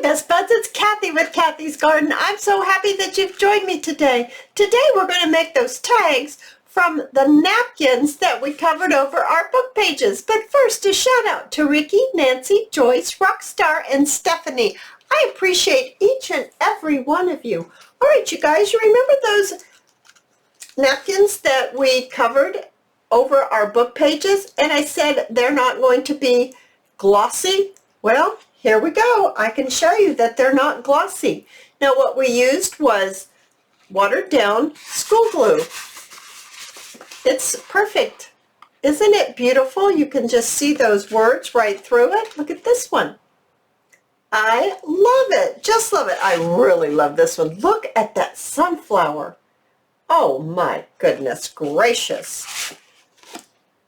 Best Buds, it's Cathy with Cathy's Garden. I'm so happy that you've joined me today. Today we're going to make those tags from the napkins that we covered over our book pages. But first, a shout out to Ricky, Nancy, Joyce, Rockstar, and Stephanie. I appreciate each and every one of you. All right, you guys, you remember those napkins that we covered over our book pages? And I said they're not going to be glossy. Well, here we go. I can show you that they're not glossy. Now what we used was watered down school glue. It's perfect. Isn't it beautiful? You can just see those words right through it. Look at this one. I love it. Just love it. I really love this one. Look at that sunflower. Oh my goodness gracious.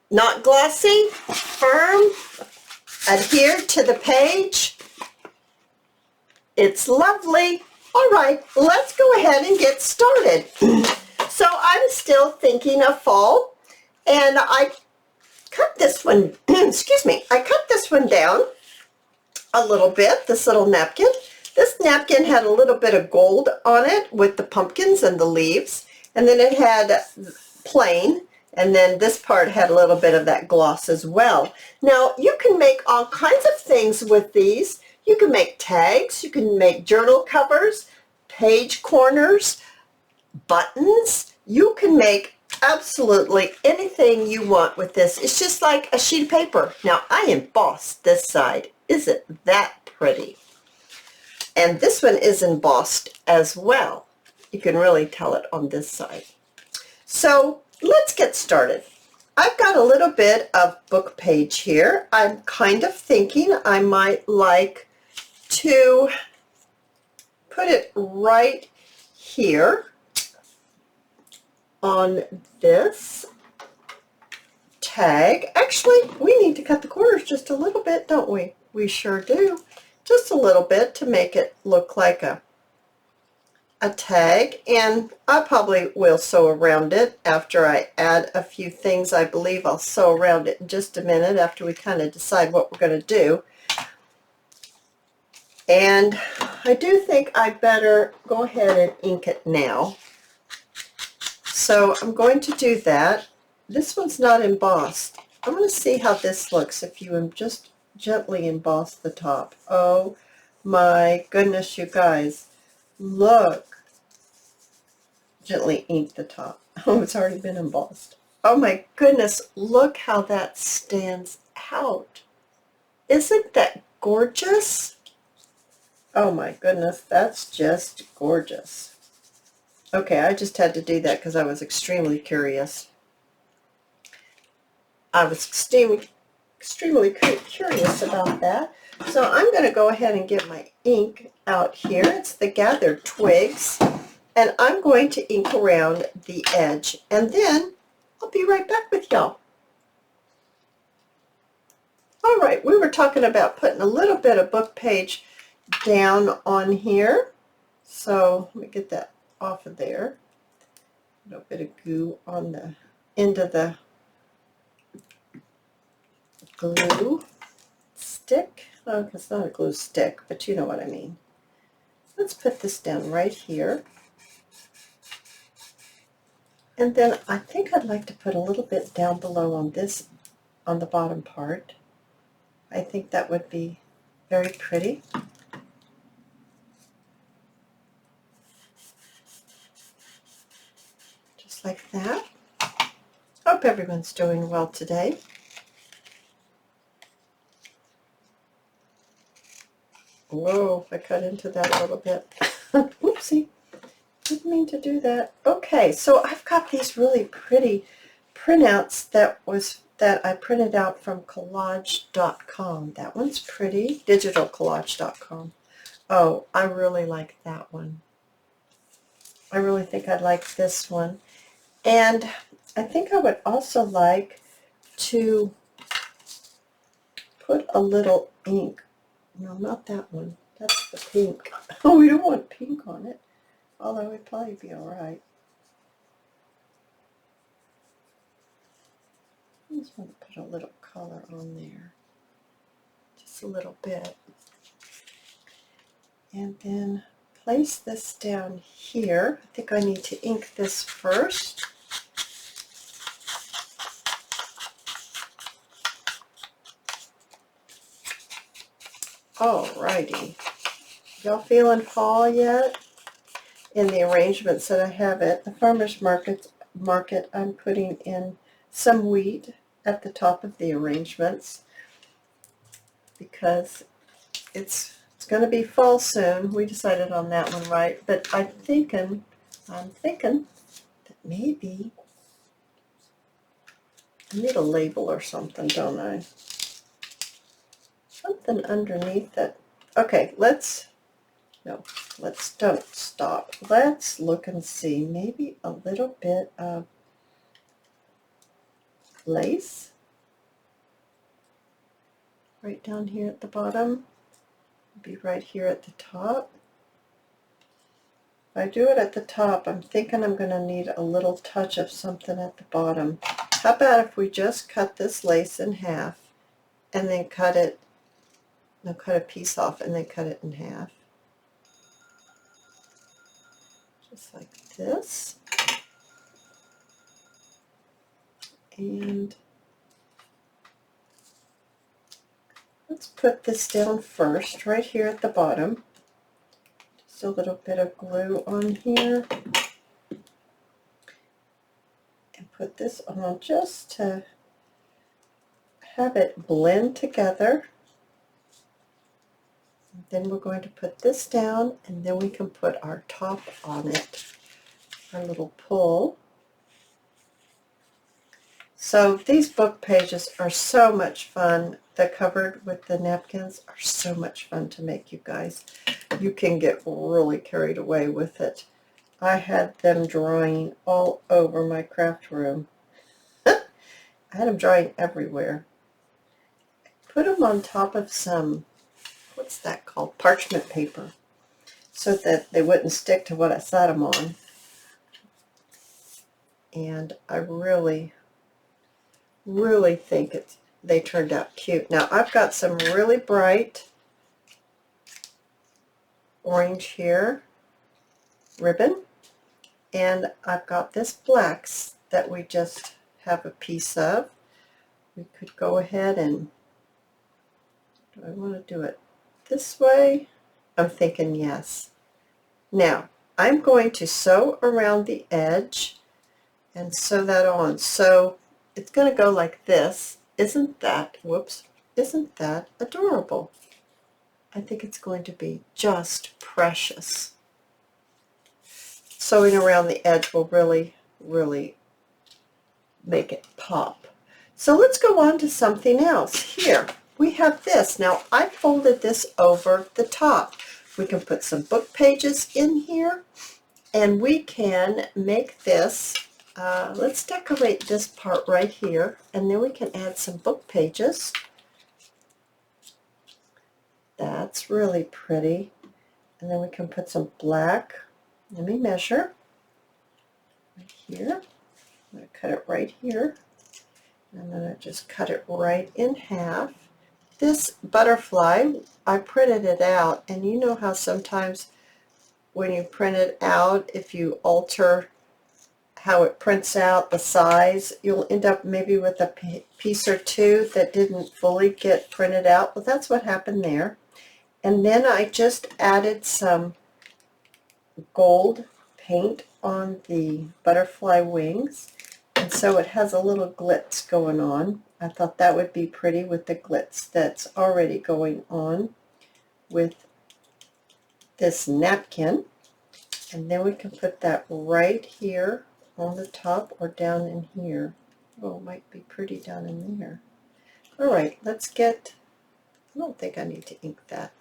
Not glossy, firm, adhered to the page. It's lovely. All right, let's go ahead and get started. So I'm still thinking of fall, and I cut this one, excuse me, I cut this one down a little bit, this little napkin. This napkin had a little bit of gold on it with the pumpkins and the leaves, and then it had plain. And then this part had a little bit of that gloss as well. Now, you can make all kinds of things with these. You can make tags, you can make journal covers, page corners, buttons. You can make absolutely anything you want with this. It's just like a sheet of paper. Now, I embossed this side. Isn't that pretty? And this one is embossed as well. You can really tell it on this side. So, let's get started. I've got a little bit of book page here. I'm kind of thinking I might like to put it right here on this tag. Actually, we need to cut the corners just a little bit, don't we? We sure do. Just a little bit to make it look like a tag, and I probably will sew around it after I add a few things. I believe I'll sew around it in just a minute after we kind of decide what we're going to do. And I do think I better go ahead and ink it now. So I'm going to do that. This one's not embossed. I'm going to see how this looks if you just gently emboss the top. Oh my goodness, you guys. Look. Gently ink the top. Oh, it's already been embossed. Oh my goodness, look how that stands out. Isn't that gorgeous? Oh my goodness, that's just gorgeous. Okay, I just had to do that because I was extremely curious. I was extremely curious about that. So I'm going to go ahead and get my ink out here. It's the Gathered Twigs. And I'm going to ink around the edge, and then I'll be right back with y'all. All right, we were talking about putting a little bit of book page down on here. So let me get that off of there. A little bit of goo on the end of the glue stick. Oh, it's not a glue stick, but you know what I mean. Let's put this down right here. And then I think I'd like to put a little bit down below on this, on the bottom part. I think that would be very pretty. Just like that. Hope everyone's doing well today. Whoa, I cut into that a little bit. Oopsie. Didn't mean to do that. Okay, so I've got these really pretty printouts that I printed out from collage.com. That one's pretty. Digitalcollage.com. Oh, I really like that one. I really think I'd like this one. And I think I would also like to put a little ink. No, not that one. That's the pink. Oh, we don't want pink on it. Although it'd probably be all right. I just want to put a little color on there. Just a little bit. And then place this down here. I think I need to ink this first. Alrighty. Y'all feeling fall yet? In the arrangements that I have at the farmer's market, I'm putting in some wheat at the top of the arrangements because it's going to be fall soon. We decided on that one, right? But I'm thinking that maybe I need a label or something, don't I? Something underneath it. Okay, don't stop. Let's look and see. Maybe a little bit of lace right down here at the bottom. Be right here at the top. If I do it at the top, I'm thinking I'm going to need a little touch of something at the bottom. How about if we just cut this lace in half and then cut a piece off and then cut it in half. Just like this. And let's put this down first, right here at the bottom. Just a little bit of glue on here. And put this on just to have it blend together. Then we're going to put this down, and then we can put our top on it, our little pull. So these book pages are so much fun. The covered with the napkins are so much fun to make, you guys. You can get really carried away with it. I had them drawing all over my craft room. I had them drawing everywhere. Put them on top of some, what's that called, parchment paper, so that they wouldn't stick to what I set them on. And I really think they turned out cute. Now I've got some really bright orange here ribbon, and I've got this blacks that we just have a piece of. We could go ahead and, do I want to do it this way? I'm thinking yes. Now I'm going to sew around the edge and sew that on. So it's going to go like this. Isn't that adorable? I think it's going to be just precious. Sewing around the edge will really make it pop. So let's go on to something else. Here we have this. Now I folded this over the top. We can put some book pages in here, and we can make this, let's decorate this part right here, and then we can add some book pages. That's really pretty. And then we can put some black. Let me measure. Right here. I'm going to cut it right here. And I'm going to just cut it right in half. This butterfly, I printed it out, and you know how sometimes when you print it out, if you alter how it prints out, the size, you'll end up maybe with a piece or two that didn't fully get printed out. Well, that's what happened there. And then I just added some gold paint on the butterfly wings, and so it has a little glitz going on. I thought that would be pretty with the glitz that's already going on with this napkin. And then we can put that right here on the top or down in here. Oh, it might be pretty down in there. All right, let's get, I don't think I need to ink that.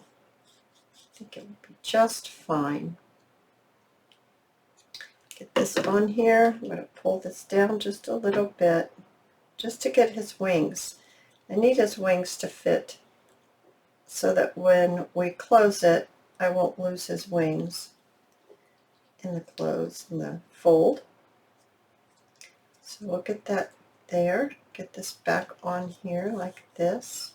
I think it would be just fine. Get this on here. I'm going to pull this down just a little bit just to get his wings. I need his wings to fit so that when we close it, I won't lose his wings in the close, in the fold. So we'll get that there. Get this back on here like this.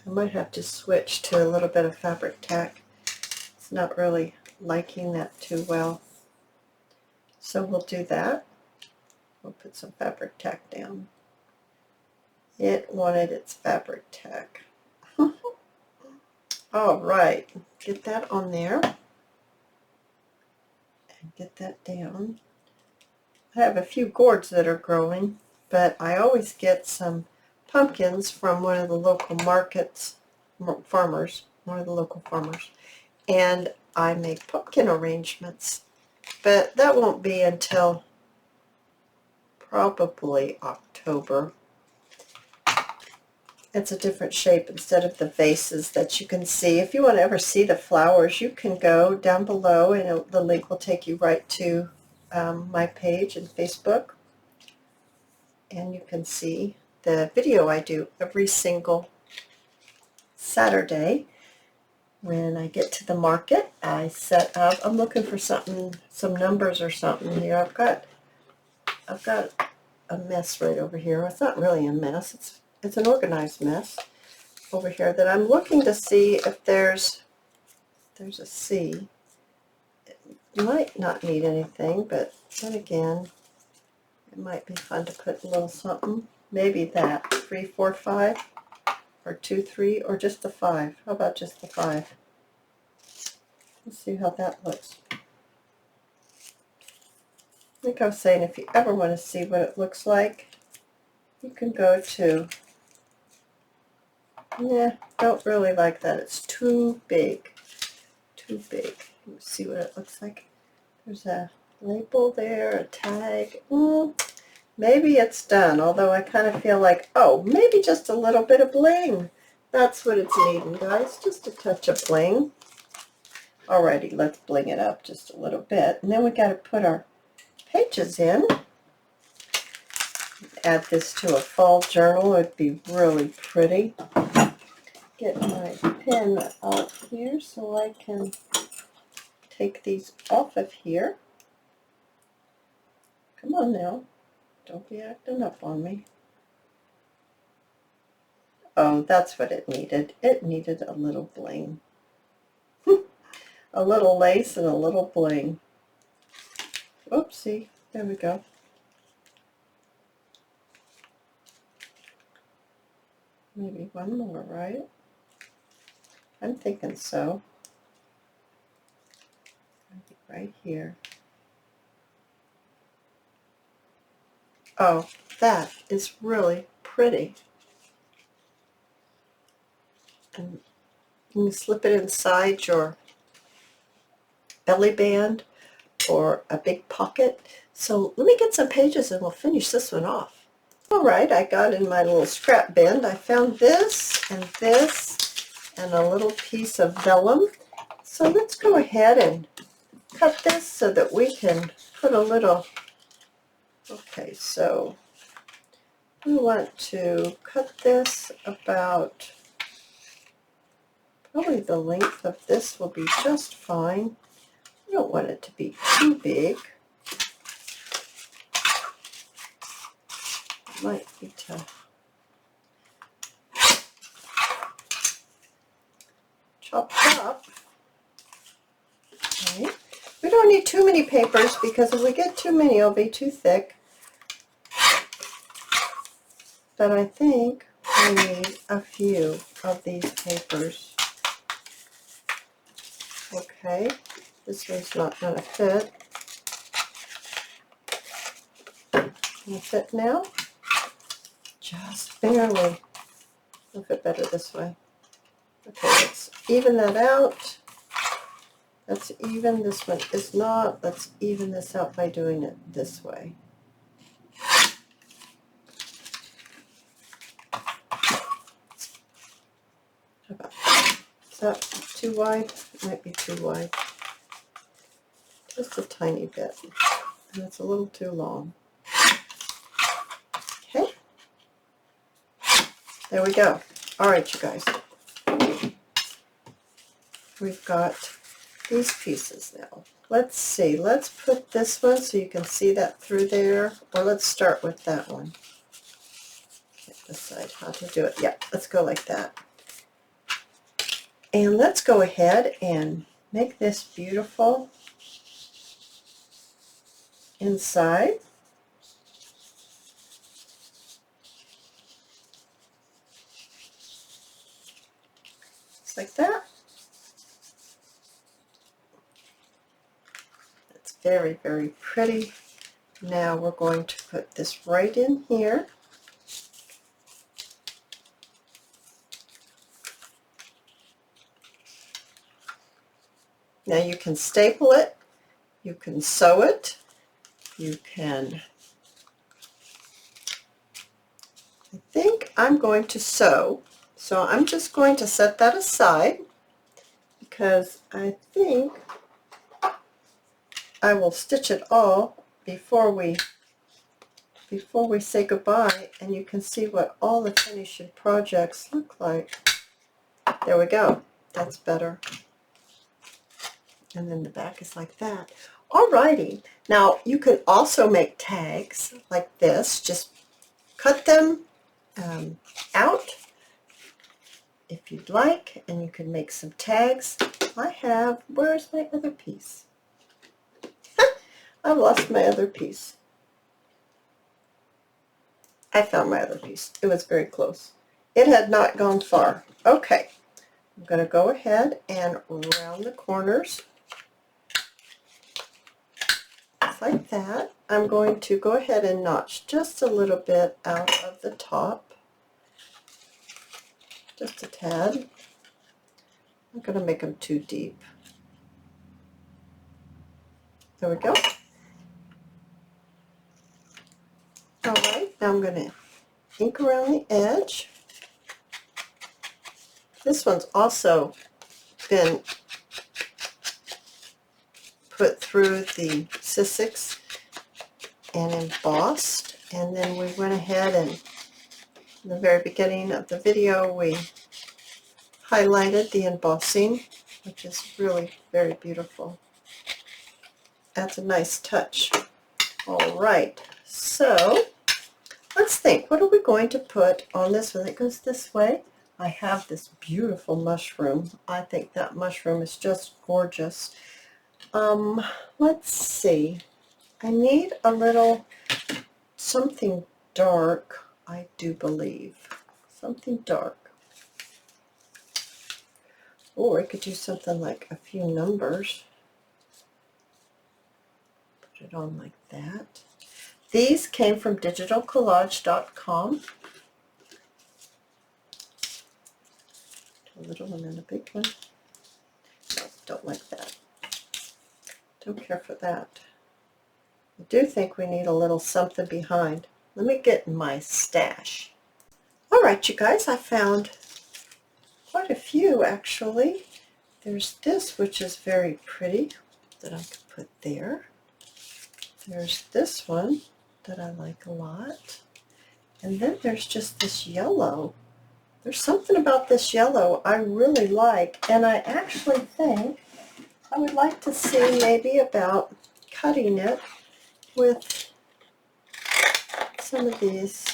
I might have to switch to a little bit of fabric tack. It's not really liking that too well. So we'll do that. We'll put some fabric tack down. It wanted its fabric tack. All right, get that on there and get that down. I have a few gourds that are growing, but I always get some pumpkins from one of the local markets, farmers, one of the local farmers, and I make pumpkin arrangements, but that won't be until probably October. It's a different shape instead of the vases that you can see. If you want to ever see the flowers, you can go down below and the link will take you right to my page in Facebook, and you can see the video I do every single Saturday. When I get to the market, I set up, I'm looking for something, some numbers or something here. I've got a mess right over here. It's not really a mess, it's an organized mess over here that I'm looking to see if there's a C. It might not need anything, but then again, it might be fun to put a little something. Maybe that 3, 4, 5, or 2, 3, or just the 5. How about just the 5? Let's see how that looks. I think I was saying if you ever want to see what it looks like, you can go to, don't really like that. It's too big. Too big. Let's see what it looks like. There's a label there, a tag. Maybe it's done, although I kind of feel like, oh, maybe just a little bit of bling. That's what it's needing, guys, just a touch of bling. Alrighty, let's bling it up just a little bit. And then we got to put our pages in. Add this to a fall journal. It would be really pretty. Get my pen out here so I can take these off of here. Come on now. Don't be acting up on me. Oh, that's what it needed. It needed a little bling. A little lace and a little bling. Oopsie. There we go. Maybe one more, right? I'm thinking so. Right here. Oh, that is really pretty. And you can slip it inside your belly band or a big pocket. So let me get some pages and we'll finish this one off. All right, I got in my little scrap bin. I found this and a little piece of vellum. So let's go ahead and cut this so that we can put a little, okay, so we want to cut this about, probably the length of this will be just fine. We don't want it to be too big. It might be tough. Chop chop. Okay. We don't need too many papers because if we get too many, it'll be too thick. But I think we need a few of these papers. Okay, this one's not going to fit. Can it fit now? Just barely. It'll fit better this way. Okay, let's even that out. That's even. This one is not. Let's even this out by doing it this way. How about that? Is that too wide? It might be too wide. Just a tiny bit. And it's a little too long. Okay. There we go. All right, you guys. We've got these pieces now. Let's see. Let's put this one so you can see that through there. Or let's start with that one. Can't decide how to do it. Yeah, let's go like that. And let's go ahead and make this beautiful inside. Just like that. It's very, very pretty. Now we're going to put this right in here. Now you can staple it, you can sew it, you can, I think I'm going to sew, so I'm just going to set that aside because I think I will stitch it all before we say goodbye, and you can see what all the finishing projects look like. There we go, that's better. And then the back is like that. Alrighty, now you can also make tags like this. Just cut them out if you'd like, and you can make some tags. I have, where's my other piece? I lost my other piece. I found my other piece. It was very close. It had not gone far. Okay, I'm going to go ahead and round the corners. Like that. I'm going to go ahead and notch just a little bit out of the top, just a tad. I'm going to make them too deep. There we go. All right, now I'm going to ink around the edge. This one's also been put through the Sissics and embossed, and then we went ahead and in the very beginning of the video we highlighted the embossing, which is really very beautiful. That's a nice touch. All right, so let's think, what are we going to put on this one that goes this way? I have this beautiful mushroom. I think that mushroom is just gorgeous. Let's see. I need a little something dark, I do believe. Something dark. Or I could do something like a few numbers. Put it on like that. These came from digitalcollage.com. A little one and a big one. No, don't like that. Don't care for that. I do think we need a little something behind. Let me get in my stash. All right, you guys, I found quite a few actually. There's this, which is very pretty, that I could put there. There's this one that I like a lot. And then there's just this yellow. There's something about this yellow I really like, and I actually think I would like to see maybe about cutting it with some of these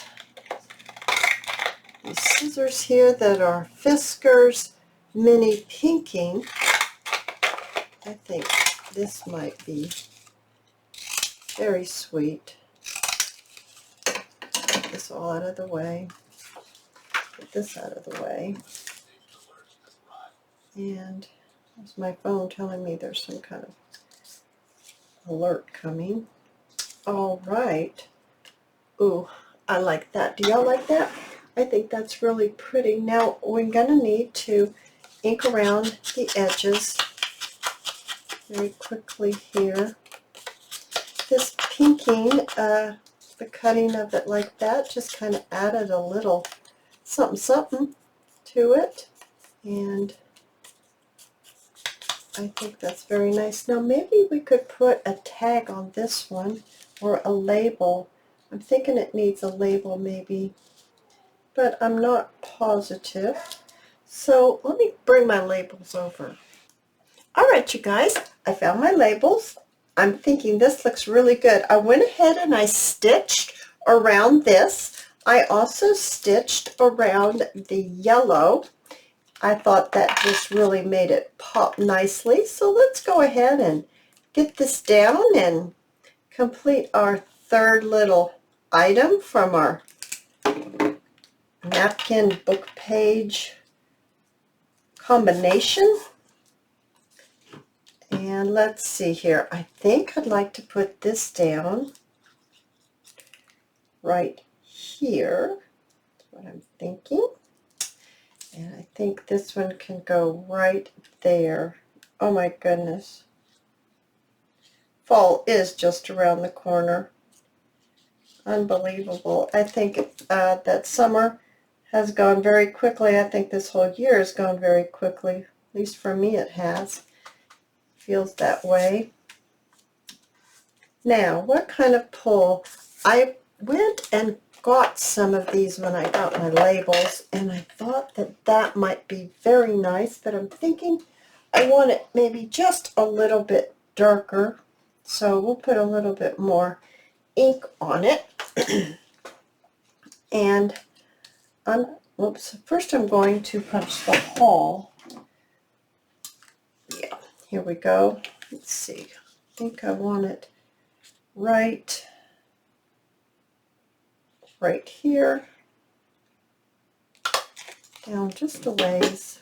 scissors here that are Fiskars Mini Pinking. I think this might be very sweet. Get this all out of the way. Get this out of the way. And there's my phone telling me there's some kind of alert coming. All right. Ooh, I like that. Do y'all like that? I think that's really pretty. Now we're going to need to ink around the edges very quickly here. This pinking, the cutting of it like that just kind of added a little something something to it, and I think that's very nice. Now maybe we could put a tag on this one or a label. I'm thinking it needs a label maybe, but I'm not positive. So let me bring my labels over. All right, you guys, I found my labels. I'm thinking this looks really good. I went ahead and I stitched around this. I also stitched around the yellow. I thought that just really made it pop nicely. So let's go ahead and get this down and complete our third little item from our napkin book page combination. And let's see here. I think I'd like to put this down right here. That's what I'm thinking. And I think this one can go right there. Oh my goodness. Fall is just around the corner. Unbelievable. I think that summer has gone very quickly. I think this whole year has gone very quickly. At least for me it has. Feels that way. Now, what kind of pull? I went and got some of these when I got my labels, and I thought that that might be very nice, but I'm thinking I want it maybe just a little bit darker, so we'll put a little bit more ink on it. And first I'm going to punch the hole. Yeah, here we go. Let's see. I think I want it right here, down just a ways.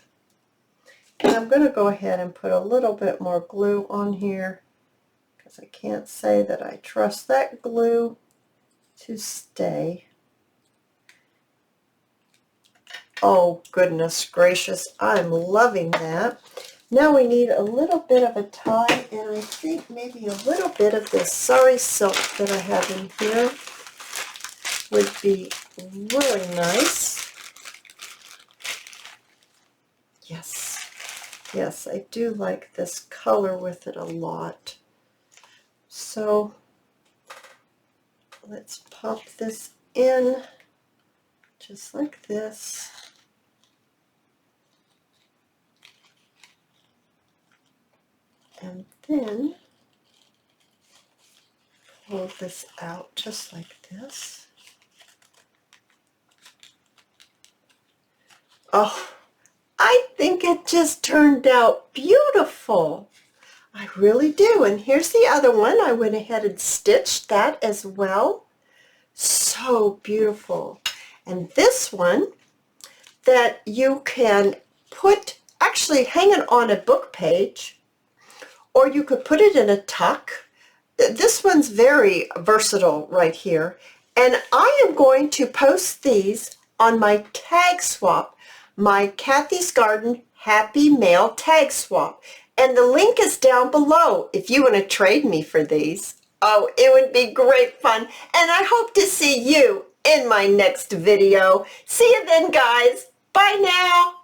And I'm going to go ahead and put a little bit more glue on here because I can't say that I trust that glue to stay. Oh goodness gracious, I'm loving that. Now we need a little bit of a tie, and I think maybe a little bit of this sari silk that I have in here would be really nice. Yes, I do like this color with it a lot. So let's pop this in just like this. And then pull this out just like this. Oh, I think it just turned out beautiful. I really do. And here's the other one. I went ahead and stitched that as well. So beautiful. And this one that you can actually hang it on a book page, or you could put it in a tuck. This one's very versatile right here. And I am going to post these on my tag swap, my Cathy's Garden Happy Mail tag swap. And the link is down below if you want to trade me for these. Oh, it would be great fun. And I hope to see you in my next video. See you then, guys. Bye now.